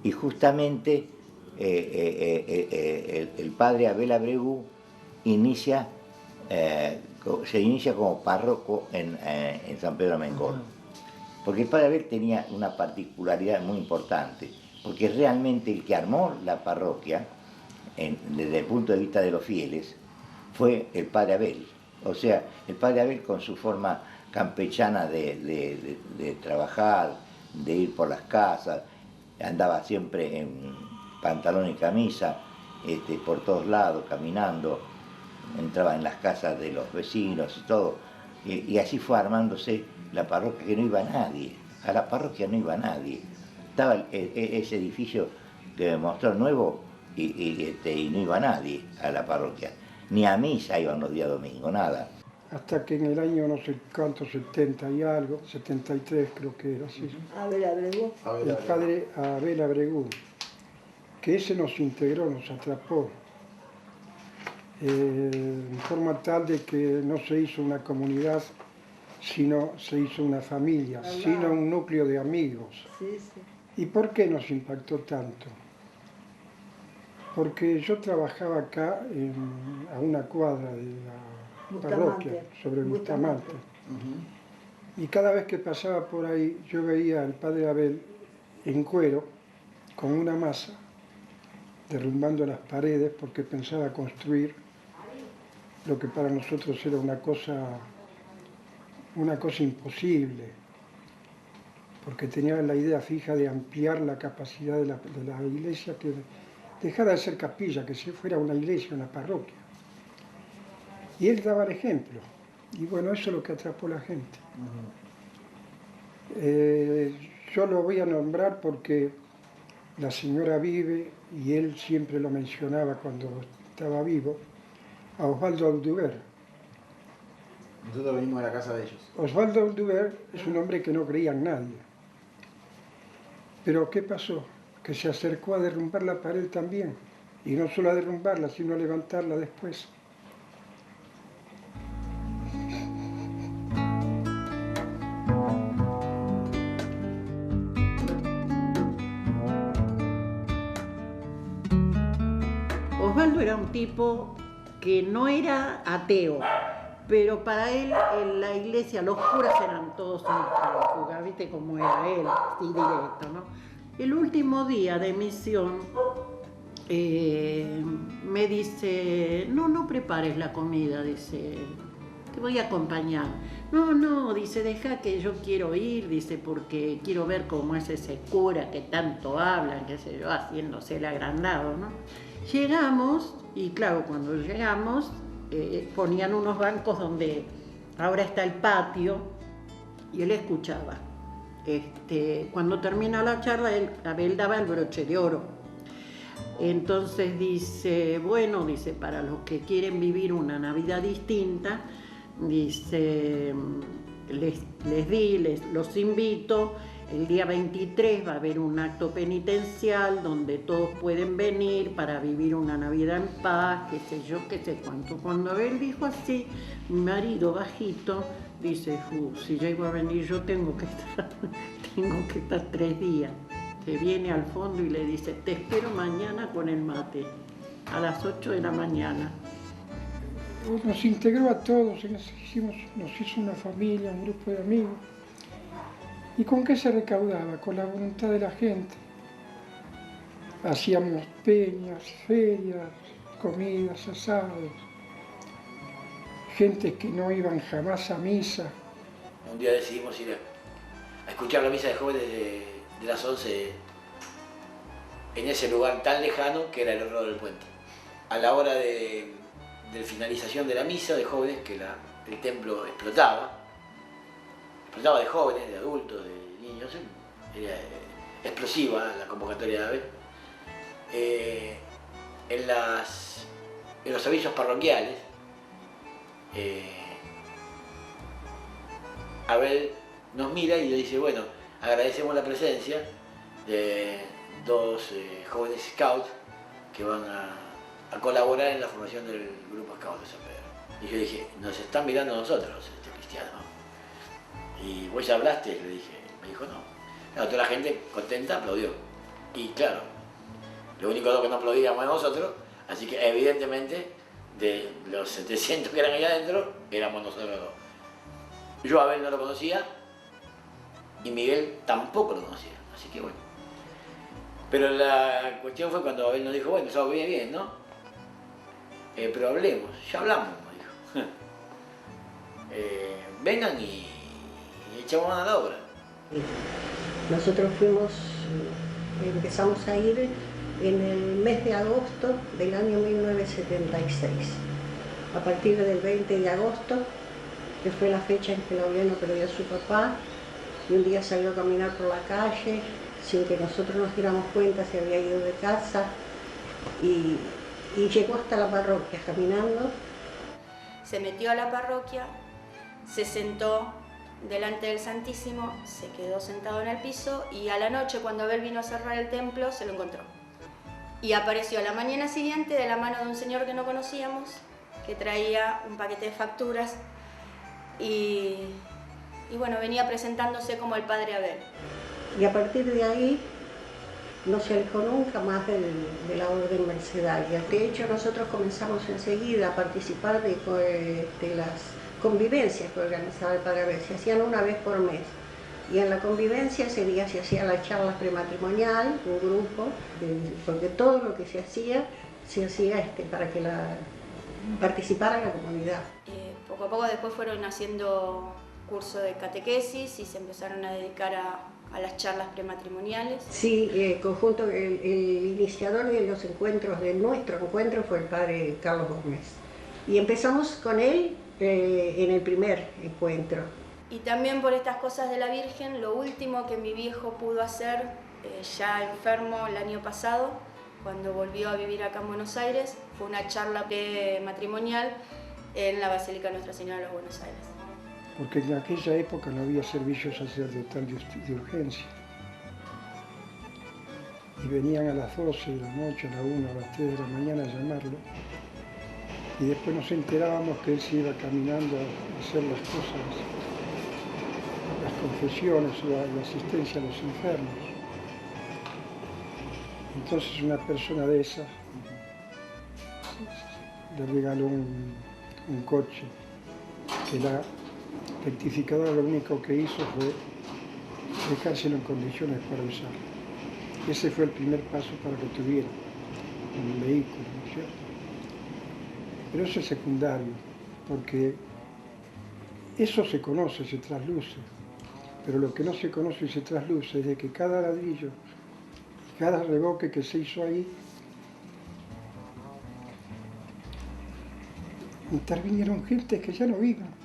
y justamente el padre Abel Abregu se inicia como párroco en San Pedro Mengol. Porque el padre Abel tenía una particularidad muy importante, porque realmente el que armó la parroquia, desde el punto de vista de los fieles, fue el padre Abel. O sea, el padre Abel con su forma campechana de trabajar, de ir por las casas, andaba siempre en pantalón y camisa, por todos lados, caminando, entraba en las casas de los vecinos y todo, y así fue armándose la parroquia, que no iba nadie, a la parroquia no iba nadie. Estaba ese edificio que mostró nuevo y no iba nadie a la parroquia, ni a misa iban los días domingos, nada. Hasta que en el año no sé cuánto, 70 y algo, 73 creo que era así. Abel Abregu. El padre Abel Abregu, que ese nos integró, nos atrapó, en forma tal de que no se hizo una comunidad, sino se hizo una familia, sino un núcleo de amigos. Sí, sí. ¿Y por qué nos impactó tanto? Porque yo trabajaba acá a una cuadra de la parroquia, sobre Bustamante. Y cada vez que pasaba por ahí, yo veía al padre Abel en cuero, con una masa, derrumbando las paredes, porque pensaba construir lo que para nosotros era una cosa imposible, porque tenía la idea fija de ampliar la capacidad de la iglesia, que dejara de ser capilla, que fuera una iglesia, una parroquia. Y él daba el ejemplo, y bueno, eso es lo que atrapó a la gente. Yo lo voy a nombrar porque la señora vive, y él siempre lo mencionaba cuando estaba vivo, a Osvaldo Alduber. Nosotros venimos a la casa de ellos. Osvaldo Alduber es un hombre que no creía en nadie. Pero ¿qué pasó? Que se acercó a derrumbar la pared también. Y no solo a derrumbarla, sino a levantarla después. Osvaldo era un tipo que no era ateo, pero para él en la iglesia los curas eran todos tránsfugas, ¿viste cómo era él? Y directo, ¿no? El último día de misión me dice, no prepares la comida, dice, te voy a acompañar. No, dice, deja que yo quiero ir, dice, porque quiero ver cómo es ese cura que tanto hablan, qué sé yo, haciéndose el agrandado, ¿no? Llegamos, y claro, cuando llegamos, ponían unos bancos donde ahora está el patio, y él escuchaba. Cuando termina la charla, Abel daba el broche de oro. Entonces dice, bueno, dice, para los que quieren vivir una Navidad distinta, dice, los invito. El día 23 va a haber un acto penitencial donde todos pueden venir para vivir una Navidad en paz, qué sé yo, qué sé cuánto. Cuando Abel dijo así, mi marido bajito dice, si yo iba a venir yo tengo que estar 3 días. Se viene al fondo y le dice, te espero mañana con el mate, a las 8 de la mañana. Nos integró a todos, nos hizo una familia, un grupo de amigos. ¿Y con qué se recaudaba? Con la voluntad de la gente. Hacíamos peñas, ferias, comidas, asados. Gente que no iban jamás a misa. Un día decidimos ir a escuchar la misa de jóvenes de las 11 en ese lugar tan lejano que era el Horno del Puente. A la hora de finalización de la misa de jóvenes, que el templo explotaba de jóvenes, de adultos, de niños, era explosiva la convocatoria de Abel. En los avisos parroquiales, Abel nos mira y le dice, bueno, agradecemos la presencia de 2 jóvenes scouts que van a colaborar en la formación del grupo Scout de San Pedro. Y yo dije, nos están mirando a nosotros, cristianos. Y vos ya hablaste, le dije. Me dijo, no. Claro, toda la gente contenta aplaudió. Y claro, lo único que no aplaudíamos a nosotros, así que evidentemente de los 700 que eran allá adentro, éramos nosotros dos. Yo a Abel no lo conocía y Miguel tampoco lo conocía, así que bueno. Pero la cuestión fue cuando Abel nos dijo, bueno, eso viene bien, ¿no? Pero hablemos, ya hablamos, me dijo. Vengan y echamos mano a la obra. Nosotros empezamos a ir en el mes de agosto del año 1976. A partir del 20 de agosto, que fue la fecha en que Laureano perdió a su papá, y un día salió a caminar por la calle, sin que nosotros nos diéramos cuenta, se había ido de casa, y llegó hasta la parroquia caminando. Se metió a la parroquia, se sentó delante del Santísimo, se quedó sentado en el piso y a la noche, cuando Abel vino a cerrar el templo, se lo encontró. Y apareció a la mañana siguiente de la mano de un señor que no conocíamos, que traía un paquete de facturas y bueno, venía presentándose como el padre Abel. Y a partir de ahí no se alejó nunca más de la orden mercedaria. De hecho, nosotros comenzamos enseguida a participar de las convivencias que organizaba el padre Abel. Se hacían una vez por mes. Y en la convivencia se hacía la charla prematrimonial, un grupo, porque todo lo que se hacía para que participara la comunidad. Poco a poco después fueron haciendo curso de catequesis y se empezaron a dedicar a las charlas prematrimoniales. Sí, el iniciador de los encuentros, de nuestro encuentro, fue el padre Carlos Gómez. Y empezamos con él en el primer encuentro. Y también por estas cosas de la Virgen, lo último que mi viejo pudo hacer, ya enfermo el año pasado, cuando volvió a vivir acá en Buenos Aires, fue una charla matrimonial en la Basílica Nuestra Señora de los Buenos Aires. Porque en aquella época no había servicio sacerdotal de urgencia. Y venían a las 12 de la noche, a la 1, a las 3 de la mañana a llamarlo. Y después nos enterábamos que él se iba caminando a hacer las cosas, las confesiones o la asistencia a los enfermos. Entonces una persona de esas le regaló un coche que la rectificadora lo único que hizo fue dejárselo en condiciones para usar. Ese fue el primer paso para que tuviera un vehículo, ¿no es cierto? Pero eso es secundario, porque eso se conoce, se trasluce, pero lo que no se conoce y se trasluce es de que cada ladrillo, cada revoque que se hizo ahí, intervinieron gentes que ya no viven.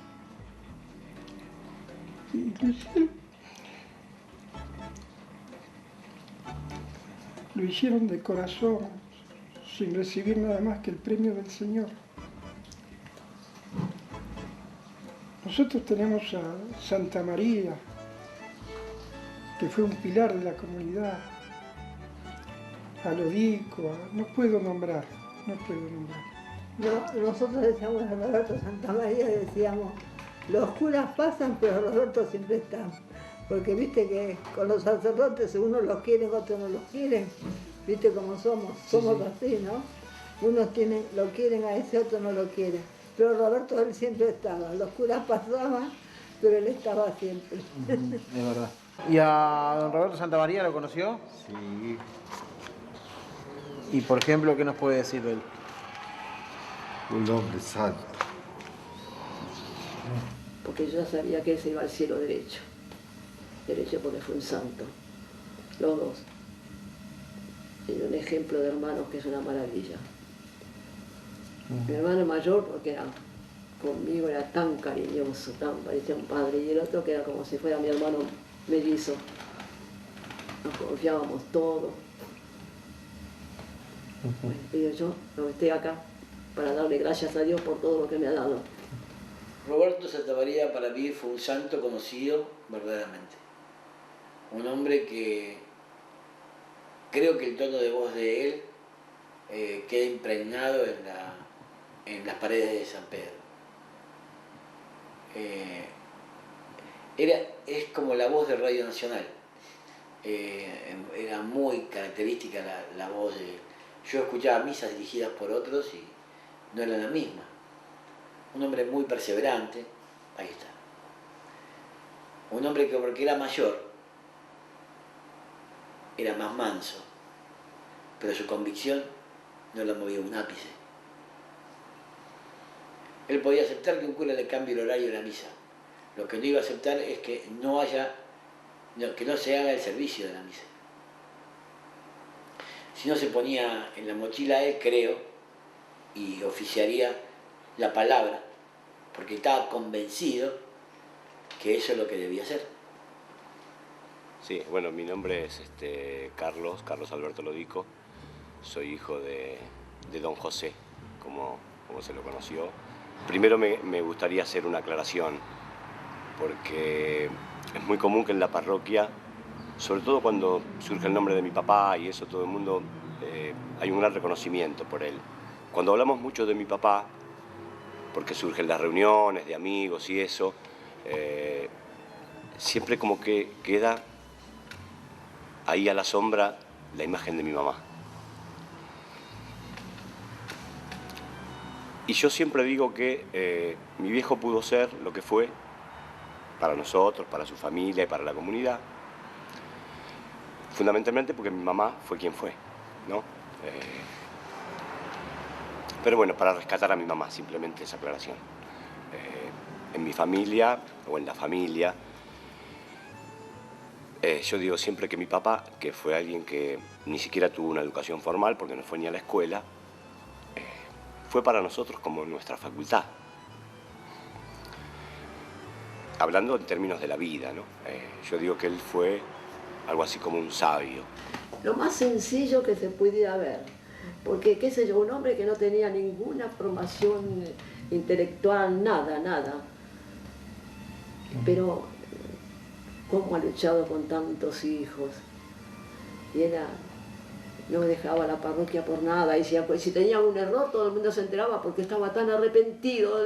Y lo hicieron de corazón, sin recibir nada más que el premio del Señor. Nosotros tenemos a Santa María, que fue un pilar de la comunidad, a Lodico, no puedo nombrar. Nosotros decíamos a Roberto Santa María, decíamos, los curas pasan, pero Roberto siempre está. Porque viste que con los sacerdotes unos los quieren, otros no los quieren. Viste cómo somos así, ¿no? Unos lo quieren a ese, otro no lo quieren. Pero Roberto, él siempre estaba. Los curas pasaban, pero él estaba siempre. Es verdad. ¿Y a don Roberto Santamaría lo conoció? Sí. Y por ejemplo, ¿qué nos puede decir de él? Un hombre santo. Porque yo ya sabía que él se iba al cielo derecho. Derecho porque fue un santo. Los dos. Y un ejemplo de hermanos que es una maravilla. Mi hermano mayor, porque conmigo era tan cariñoso, tan parecía un padre, y el otro que era como si fuera mi hermano mellizo. Nos confiábamos todos. Bueno, y yo no estoy acá para darle gracias a Dios por todo lo que me ha dado. Roberto Santamaría para mí fue un santo conocido verdaderamente. Un hombre que creo que el tono de voz de él queda impregnado en las paredes de San Pedro. Es como la voz de Radio Nacional. era muy característica la voz de él. Yo escuchaba misas dirigidas por otros y no eran la misma. Un hombre muy perseverante, ahí está. Un hombre que porque era mayor, era más manso, pero su convicción no la movía un ápice. Él podía aceptar que un cura le cambie el horario de la misa. Lo que no iba a aceptar es que que no se haga el servicio de la misa. Si no se ponía en la mochila él, creo, y oficiaría la palabra, porque estaba convencido que eso es lo que debía hacer. Sí, bueno, mi nombre es Carlos Alberto Lodico. Soy hijo de don José, como se lo conoció. Primero me gustaría hacer una aclaración, porque es muy común que en la parroquia, sobre todo cuando surge el nombre de mi papá y eso, todo el mundo, hay un gran reconocimiento por él. Cuando hablamos mucho de mi papá, porque surgen las reuniones de amigos y eso, siempre como que queda ahí a la sombra la imagen de mi mamá. Y yo siempre digo que mi viejo pudo ser lo que fue para nosotros, para su familia y para la comunidad, fundamentalmente porque mi mamá fue quien fue, ¿no? Pero bueno, para rescatar a mi mamá, simplemente esa aclaración. En mi familia, o en la familia, yo digo siempre que mi papá, que fue alguien que ni siquiera tuvo una educación formal, porque no fue ni a la escuela, fue para nosotros como nuestra facultad. Hablando en términos de la vida, ¿no? Yo digo que él fue algo así como un sabio. Lo más sencillo que se pudiera ver, porque, qué sé yo, un hombre que no tenía ninguna formación intelectual, nada. Pero, cómo ha luchado con tantos hijos. Y no dejaba la parroquia por nada, y si tenía un error todo el mundo se enteraba porque estaba tan arrepentido.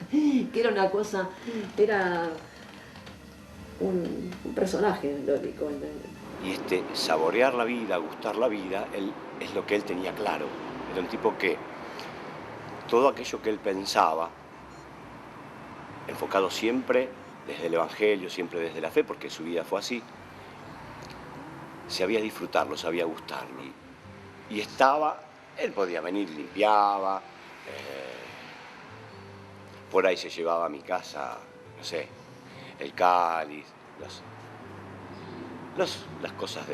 Que era una cosa, era un personaje lógico. Y saborear la vida, gustar la vida, es lo que él tenía claro. Era un tipo que todo aquello que él pensaba, enfocado siempre desde el Evangelio, siempre desde la fe, porque su vida fue así, sabía disfrutarlo, sabía gustarlo. Y él podía venir, limpiaba, por ahí se llevaba a mi casa, no sé, el cáliz, las cosas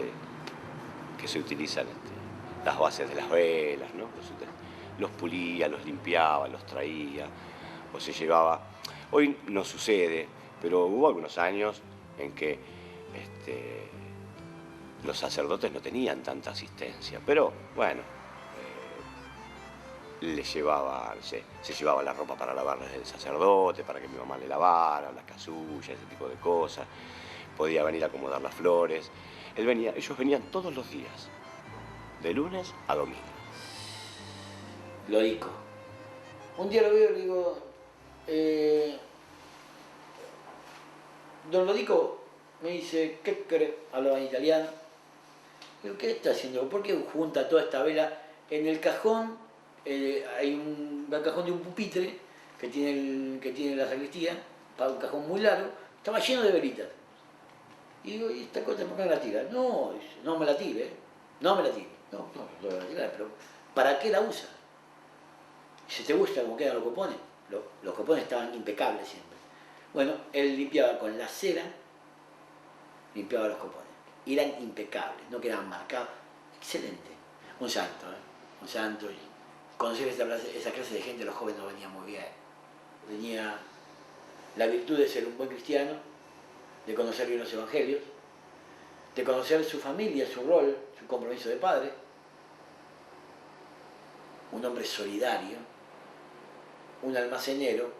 que se utilizan, las bases de las velas, ¿no? Los pulía, los limpiaba, los traía, o se llevaba. Hoy no sucede, pero hubo algunos años en que los sacerdotes no tenían tanta asistencia, pero bueno, le llevaba, se llevaba la ropa para lavarle del sacerdote, para que mi mamá le lavara, las casullas, ese tipo de cosas. Podía venir a acomodar las flores. Ellos venían todos los días, de lunes a domingo. Lodico. Un día lo veo y le digo, don Lodico, me dice, ¿qué cree? Hablaba en italiano. Digo, ¿qué está haciendo? ¿Por qué junta toda esta vela? En el cajón hay un cajón de un pupitre que tiene la sacristía, un cajón muy largo, estaba lleno de velitas. Y digo, ¿y esta cosa por qué la tira? No, dice, no me la tire, no me la tire. No me la tirar, pero ¿para qué la usa? Si te gusta cómo quedan los copones, los copones estaban impecables siempre. Bueno, él limpiaba con la cera, limpiaba los copones. Y eran impecables, no quedaban marcados. Excelente. Un santo, un santo. Y conocer esa clase de gente, los jóvenes no venían muy bien. Tenía la virtud de ser un buen cristiano, de conocer bien los evangelios, de conocer su familia, su rol, su compromiso de padre. Un hombre solidario, un almacenero,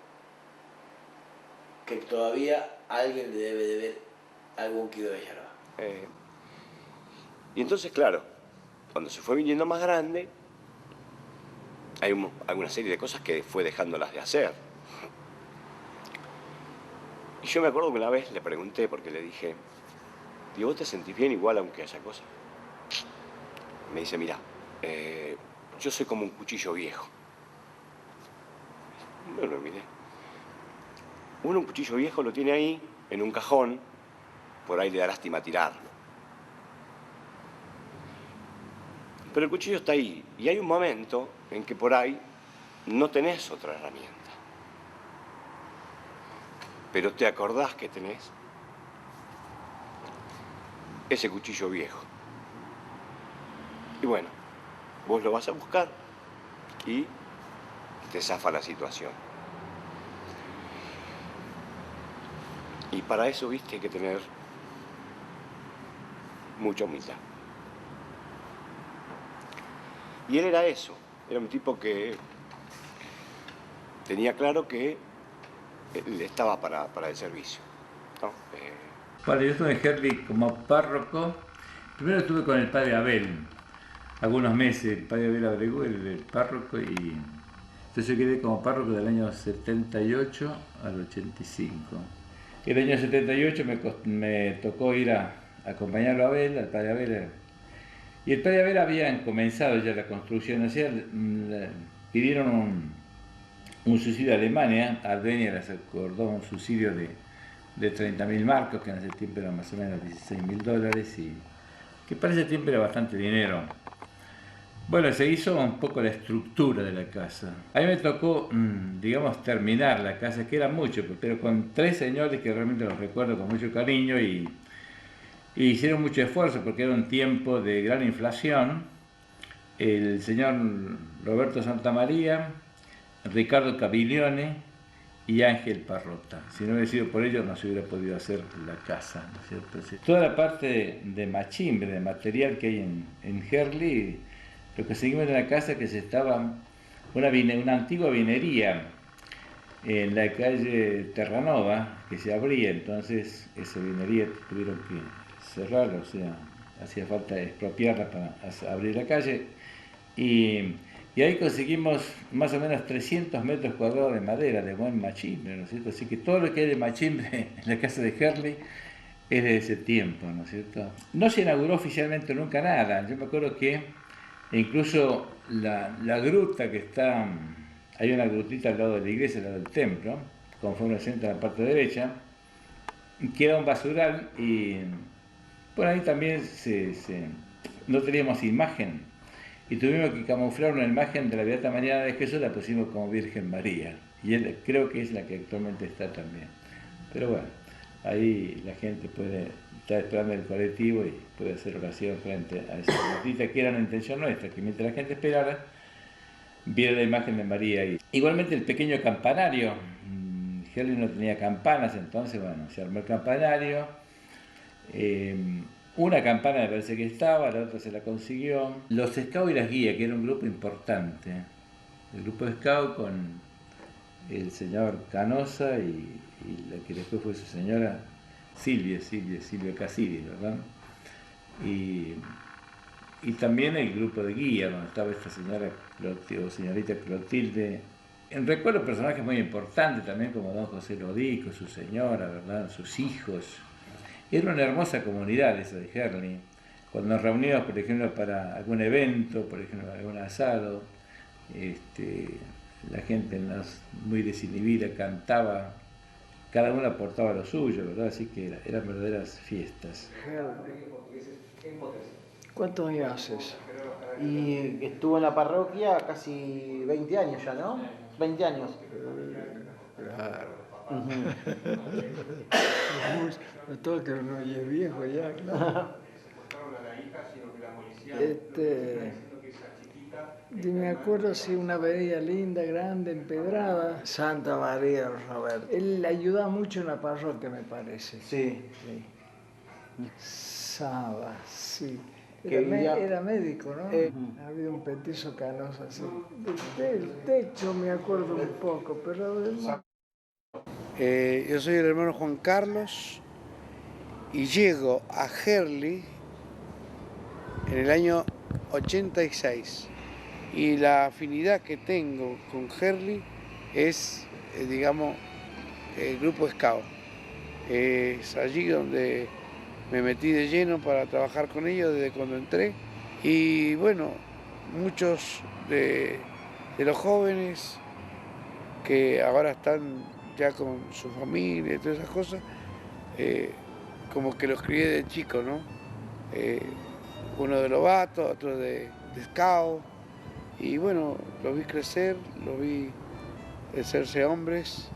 que todavía a alguien le debe de ver algún kilo de yerba. Y entonces, claro, cuando se fue viniendo más grande, hay una serie de cosas que fue dejándolas de hacer. Y yo me acuerdo que una vez le pregunté, porque le dije, Digo, ¿vos te sentís bien igual aunque haya cosas? Me dice, mira, yo soy como un cuchillo viejo. Bueno, miré. Uno un cuchillo viejo lo tiene ahí, en un cajón, por ahí le da lástima tirarlo. Pero el cuchillo está ahí, y hay un momento en que por ahí no tenés otra herramienta. Pero te acordás que tenés ese cuchillo viejo. Y bueno, vos lo vas a buscar y te zafa la situación. Y para eso, viste, hay que tener mucha humildad. Y él era eso, era un tipo que tenía claro que él estaba para el servicio, ¿no? Bueno, yo estuve en Herli como párroco. Primero estuve con el padre Abel, algunos meses, el padre Abel Abregu, el párroco, y entonces yo quedé como párroco del año 78 al 85. El año 78 me tocó ir a acompañarlo a Abel, al padre Abel, y el padre Abel había comenzado ya la construcción, o sea, pidieron un subsidio a Alemania, Albania les acordó un subsidio de 30.000 marcos, que en ese tiempo eran más o menos $16.000, y que para ese tiempo era bastante dinero. Bueno, se hizo un poco la estructura de la casa. A mí me tocó, digamos, terminar la casa, que era mucho, pero con 3 señores que realmente los recuerdo con mucho cariño y hicieron mucho esfuerzo porque era un tiempo de gran inflación. El señor Roberto Santamaría, Ricardo Caviglione y Ángel Parrota. Si no hubiera sido por ellos no se hubiera podido hacer la casa, ¿no es cierto? Toda la parte de machimbre, de material que hay en Herli, lo que seguimos en la casa que se estaba una antigua vinería en la calle Terranova que se abría, entonces esa vinería tuvieron que cerrarla, o sea, hacía falta expropiarla para abrir la calle, y ahí conseguimos más o menos 300 metros cuadrados de madera, de buen machimbre, ¿no es cierto? Así que todo lo que hay de machimbre en la casa de Herli es de ese tiempo, ¿no es cierto? No se inauguró oficialmente nunca nada. Yo me acuerdo que incluso la gruta que está, hay una grutita al lado de la iglesia, al lado del templo, conforme se entra en la parte derecha, que era un basural, y por ahí también no teníamos imagen, y tuvimos que camuflar una imagen de la Beata María de Jesús, la pusimos como Virgen María, y creo que es la que actualmente está también. Pero bueno, ahí la gente puede estar esperando el colectivo y puede hacer oración frente a esa grutita, que era una intención nuestra, que mientras la gente esperara, viera la imagen de María ahí. Igualmente el pequeño campanario, Herli no tenía campanas, entonces bueno, se armó el campanario. Una campana me parece que estaba, la otra se la consiguió. Los Scouts y las Guías, que era un grupo importante. El grupo de Scout con el señor Canosa y la que después fue su señora Silvia Casillas, ¿verdad? Y también el grupo de Guía, donde estaba esta señorita Clotilde. Recuerdo personajes muy importantes también, como don José Lodico, su señora, ¿verdad? Sus hijos. Era una hermosa comunidad esa de Herli. Cuando nos reuníamos, por ejemplo, para algún evento, por ejemplo, algún asado, la gente muy desinhibida cantaba, cada uno aportaba lo suyo, ¿verdad? Así que eran verdaderas fiestas. ¿Cuántos años haces? Y estuvo en la parroquia casi 20 años ya, ¿no? 20 años. Claro. Todo que uno ya es viejo ya, claro. Y me acuerdo si una avenida linda, grande, empedrada. Santa María Roberto. Él ayudaba mucho en la parroquia, me parece. Sí. Saba, sí. Era médico, ¿no? Había un petizo Canosa así. Del techo me acuerdo un poco, pero... Yo soy el hermano Juan Carlos y llego a Herli en el año 86. Y la afinidad que tengo con Herli es, digamos, el grupo Scout. Es allí donde me metí de lleno para trabajar con ellos desde cuando entré. Y bueno, muchos de los jóvenes que ahora están ya con su familia y todas esas cosas, como que los crié de chico, ¿no? Uno de Lobato, otro de Scout, y bueno, los vi crecer, los vi hacerse hombres,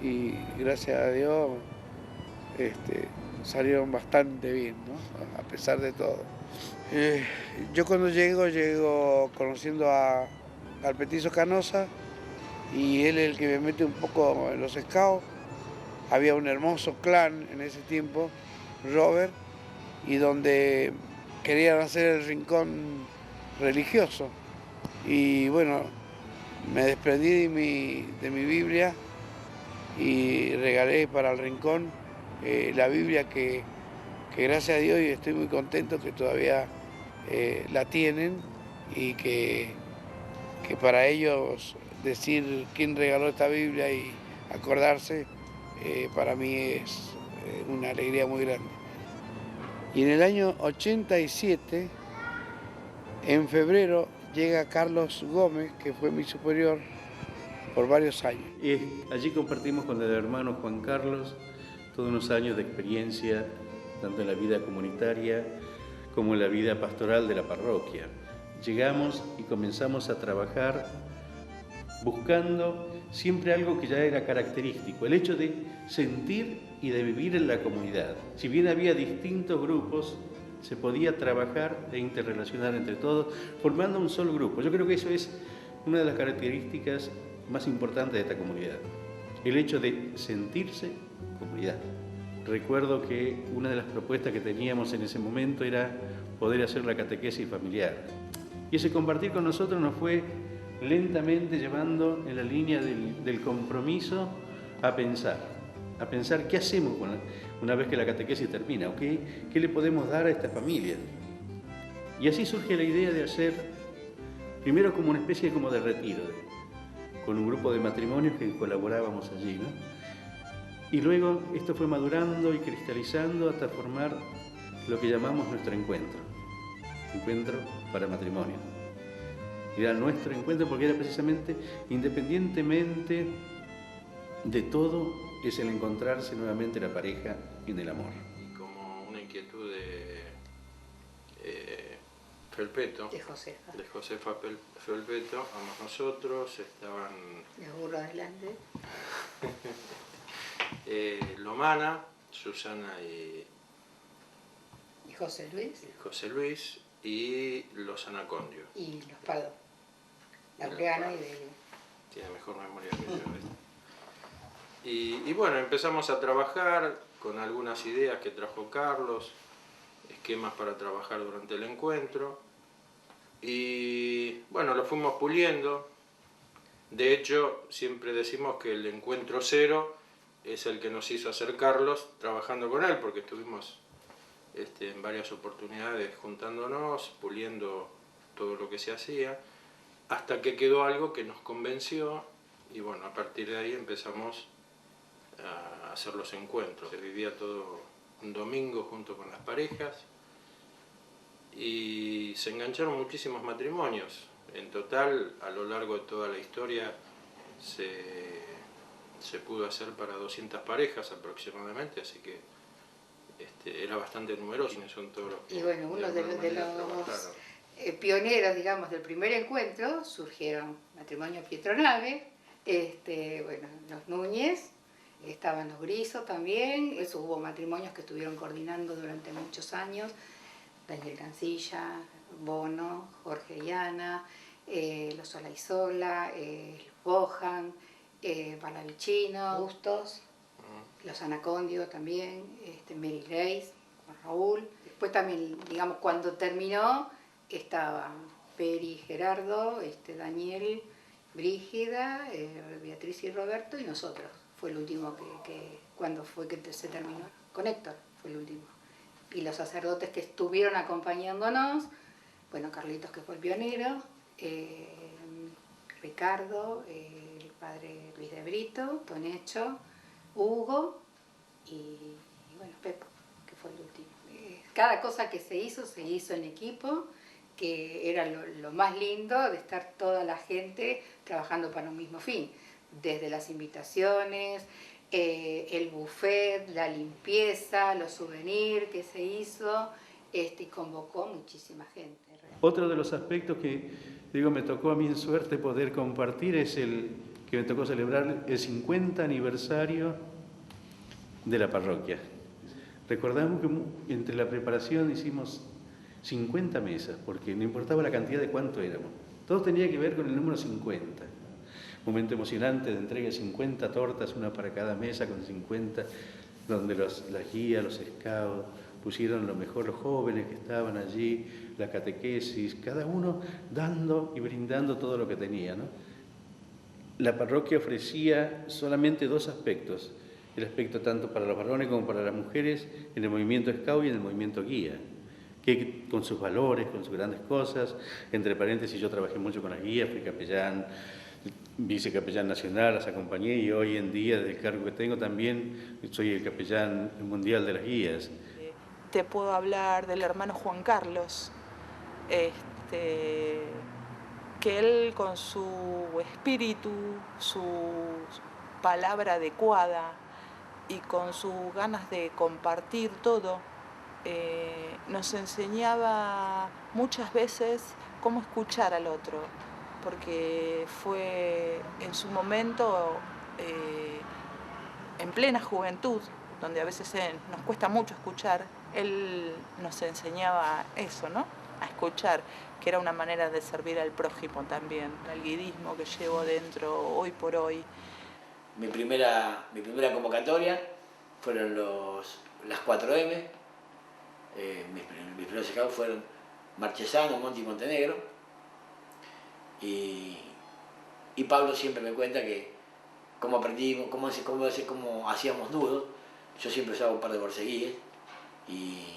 y gracias a Dios salieron bastante bien, ¿no? A pesar de todo. Yo cuando llego conociendo al Petizo Canosa, y él es el que me mete un poco en los Scouts. Había un hermoso clan en ese tiempo, Robert, y donde querían hacer el rincón religioso. Y bueno, me desprendí de mi Biblia y regalé para el rincón la Biblia que gracias a Dios, y estoy muy contento que todavía la tienen, y que para ellos decir quién regaló esta Biblia y acordarse, para mí es una alegría muy grande. Y en el año 87, en febrero, llega Carlos Gómez, que fue mi superior por varios años. Allí compartimos con el hermano Juan Carlos todos unos años de experiencia, tanto en la vida comunitaria como en la vida pastoral de la parroquia. Llegamos y comenzamos a trabajar buscando siempre algo que ya era característico, el hecho de sentir y de vivir en la comunidad. Si bien había distintos grupos, se podía trabajar e interrelacionar entre todos, formando un solo grupo. Yo creo que eso es una de las características más importantes de esta comunidad, el hecho de sentirse comunidad. Recuerdo que una de las propuestas que teníamos en ese momento era poder hacer la catequesis familiar. Y ese compartir con nosotros nos fue lentamente llevando en la línea del compromiso a pensar qué hacemos una vez que la catequesis termina, o qué le podemos dar a esta familia. Y así surge la idea de hacer, primero como una especie de retiro, con un grupo de matrimonios que colaborábamos allí, ¿no? Y luego esto fue madurando y cristalizando hasta formar lo que llamamos nuestro encuentro para matrimonio. Era nuestro encuentro porque era precisamente, independientemente de todo, es el encontrarse nuevamente la pareja en el amor. Y como una inquietud de Felpeto, de Josefa Felpeto, a nosotros estaban Lomana, Susana y José Luis y los Anacondios. Y los Pardo. Laureano y Delio. Tiene mejor memoria que yo. Y bueno, empezamos a trabajar con algunas ideas que trajo Carlos, esquemas para trabajar durante el encuentro. Y bueno, lo fuimos puliendo. De hecho, siempre decimos que el encuentro cero es el que nos hizo acercarlos trabajando con él, porque estuvimos en varias oportunidades juntándonos, puliendo todo lo que se hacía, hasta que quedó algo que nos convenció, y bueno, a partir de ahí empezamos a hacer los encuentros. Se vivía todo un domingo junto con las parejas, y se engancharon muchísimos matrimonios. En total, a lo largo de toda la historia, se pudo hacer para 200 parejas aproximadamente, así que era bastante numeroso. Son todos los y bueno, uno de los pioneros, digamos, del primer encuentro, surgieron matrimonio Pietronave, bueno, los Núñez, estaban los Griso también. Eso, hubo matrimonios que estuvieron coordinando durante muchos años, Daniel Cancilla, Bono, Jorge y Ana, los Solaizola, Bojan, Palavicino, Bustos, los Anacondio también, Mary Grace, Raúl. Después también, digamos, cuando terminó, estaban Peri y Gerardo, Daniel, Brígida, Beatriz y Roberto, y nosotros. Fue el último cuando fue que se terminó. Con Héctor fue el último. Y los sacerdotes que estuvieron acompañándonos, bueno, Carlitos, que fue el pionero, Ricardo, el padre Luis de Brito, Tonecho, Hugo y bueno, Pepo, que fue el último. cada cosa que se hizo en equipo, que era lo más lindo de estar toda la gente trabajando para un mismo fin, desde las invitaciones, el buffet, la limpieza, los souvenirs que se hizo, y convocó muchísima gente. Otro de los aspectos que, digo, me tocó a mí en suerte poder compartir es el que me tocó celebrar el 50 aniversario de la parroquia. Recordamos que entre la preparación hicimos 50 mesas, porque no importaba la cantidad de cuánto éramos. Todo tenía que ver con el número 50. Momento emocionante de entrega de 50 tortas, una para cada mesa con 50, donde las guías, los scouts, pusieron lo mejor los jóvenes que estaban allí, la catequesis, cada uno dando y brindando todo lo que tenía, ¿no? La parroquia ofrecía solamente dos aspectos, el aspecto tanto para los varones como para las mujeres en el movimiento scout y en el movimiento guía, que con sus valores, con sus grandes cosas, entre paréntesis yo trabajé mucho con las guías, fui capellán, vicecapellán nacional, las acompañé y hoy en día, desde el cargo que tengo también, soy el capellán mundial de las guías. Te puedo hablar del hermano Juan Carlos, que él con su espíritu, su palabra adecuada y con sus ganas de compartir todo, nos enseñaba muchas veces cómo escuchar al otro, porque fue en su momento, en plena juventud, donde a veces nos cuesta mucho escuchar, él nos enseñaba eso, ¿no? A escuchar, que era una manera de servir al prójimo también, el guidismo que llevo dentro hoy por hoy. Mi primera convocatoria fueron las 4M, mis primeros scouts fueron Marchesano, Monte y Montenegro, y Pablo siempre me cuenta que cómo aprendimos, cómo hacíamos nudos. Yo siempre usaba un par de borceguíes y